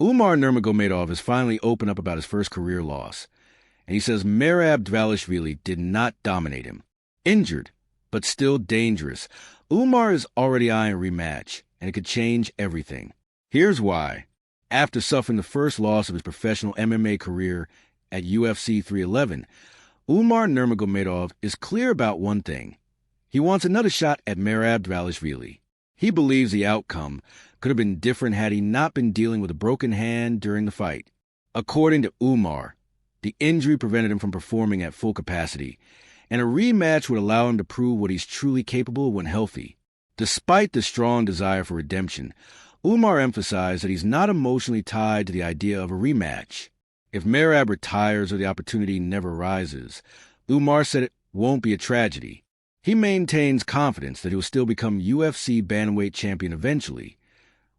Umar Nurmagomedov has finally opened up about his first career loss, and he says Merab Dvalishvili did not dominate him. Injured, but still dangerous, Umar is already eyeing a rematch, and it could change everything. Here's why. After suffering the first loss of his professional MMA career at UFC 311, Umar Nurmagomedov is clear about one thing. He wants another shot at Merab Dvalishvili. He believes the outcome could have been different had he not been dealing with a broken hand during the fight. According to Umar, the injury prevented him from performing at full capacity, and a rematch would allow him to prove what he's truly capable of when healthy. Despite the strong desire for redemption, Umar emphasized that he's not emotionally tied to the idea of a rematch. If Merab retires or the opportunity never arises, Umar said it won't be a tragedy. He maintains confidence that he will still become UFC Bantamweight champion eventually,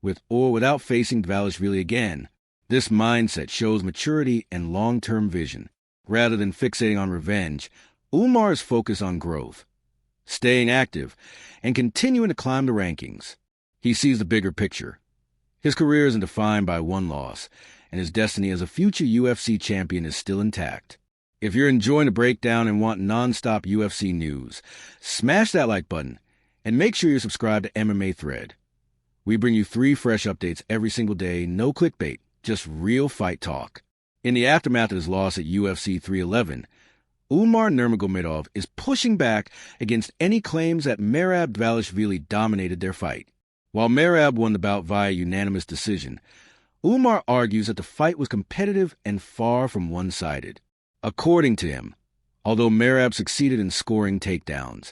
with or without facing Dvalishvili again. This mindset shows maturity and long-term vision. Rather than fixating on revenge, Umar is focused on growth, staying active, and continuing to climb the rankings. He sees the bigger picture. His career isn't defined by one loss, and his destiny as a future UFC champion is still intact. If you're enjoying the breakdown and want non-stop UFC news, smash that like button and make sure you're subscribed to MMA Thread. We bring you 3 fresh updates every single day, no clickbait, just real fight talk. In the aftermath of his loss at UFC 311, Umar Nurmagomedov is pushing back against any claims that Merab Dvalishvili dominated their fight. While Merab won the bout via unanimous decision, Umar argues that the fight was competitive and far from one-sided. According to him, although Merab succeeded in scoring takedowns,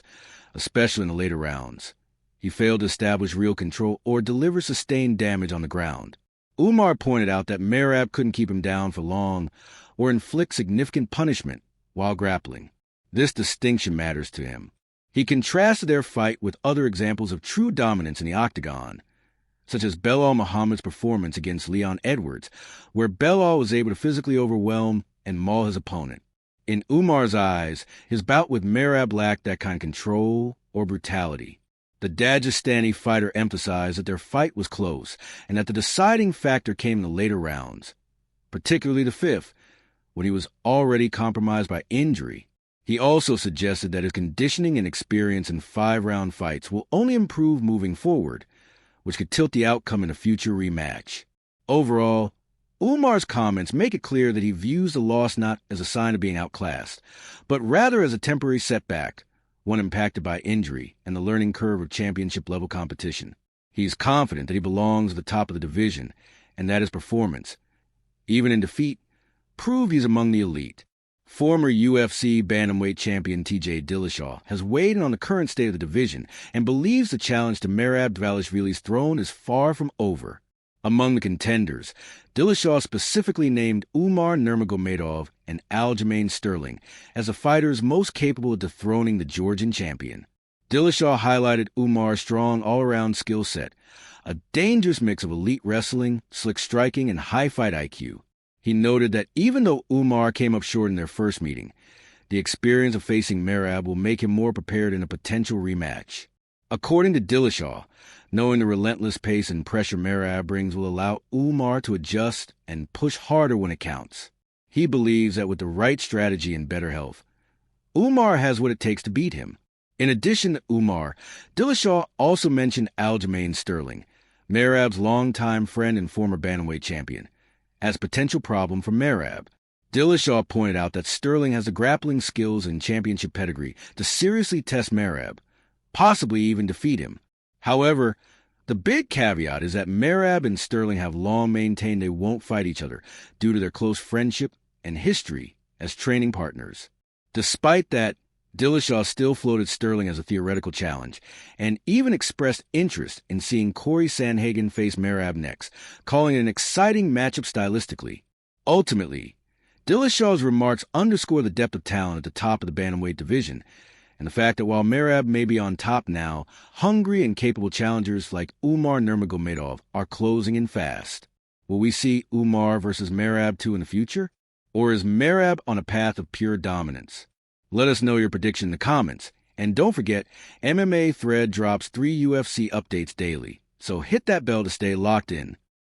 especially in the later rounds, he failed to establish real control or deliver sustained damage on the ground. Umar pointed out that Merab couldn't keep him down for long or inflict significant punishment while grappling. This distinction matters to him. He contrasted their fight with other examples of true dominance in the octagon, such as Belal Muhammad's performance against Leon Edwards, where Belal was able to physically overwhelm and maul his opponent. In Umar's eyes, his bout with Merab lacked that kind of control or brutality. The Dagestani fighter emphasized that their fight was close and that the deciding factor came in the later rounds, particularly the 5th, when he was already compromised by injury. He also suggested that his conditioning and experience in 5-round fights will only improve moving forward, which could tilt the outcome in a future rematch. Overall, Umar's comments make it clear that he views the loss not as a sign of being outclassed, but rather as a temporary setback, one impacted by injury and the learning curve of championship-level competition. He's confident that he belongs at the top of the division and that his performance, even in defeat, proved he's among the elite. Former UFC Bantamweight champion TJ Dillashaw has weighed in on the current state of the division and believes the challenge to Merab Dvalishvili's throne is far from over. Among the contenders, Dillashaw specifically named Umar Nurmagomedov and Aljamain Sterling as the fighters most capable of dethroning the Georgian champion. Dillashaw highlighted Umar's strong all-around skill set, a dangerous mix of elite wrestling, slick striking, and high fight IQ. He noted that even though Umar came up short in their first meeting, the experience of facing Merab will make him more prepared in a potential rematch. According to Dillashaw, knowing the relentless pace and pressure Merab brings will allow Umar to adjust and push harder when it counts. He believes that with the right strategy and better health, Umar has what it takes to beat him. In addition to Umar, Dillashaw also mentioned Aljamain Sterling, Merab's longtime friend and former bantamweight champion, as a potential problem for Merab. Dillashaw pointed out that Sterling has the grappling skills and championship pedigree to seriously test Merab, possibly even defeat him. However, the big caveat is that Merab and Sterling have long maintained they won't fight each other due to their close friendship and history as training partners. Despite that, Dillashaw still floated Sterling as a theoretical challenge and even expressed interest in seeing Corey Sandhagen face Merab next, calling it an exciting matchup stylistically. Ultimately, Dillashaw's remarks underscore the depth of talent at the top of the bantamweight division and the fact that while Merab may be on top now, hungry and capable challengers like Umar Nurmagomedov are closing in fast. Will we see Umar versus Merab 2 in the future? Or is Merab on a path of pure dominance? Let us know your prediction in the comments. And don't forget, MMA Thread drops 3 UFC updates daily, so hit that bell to stay locked in.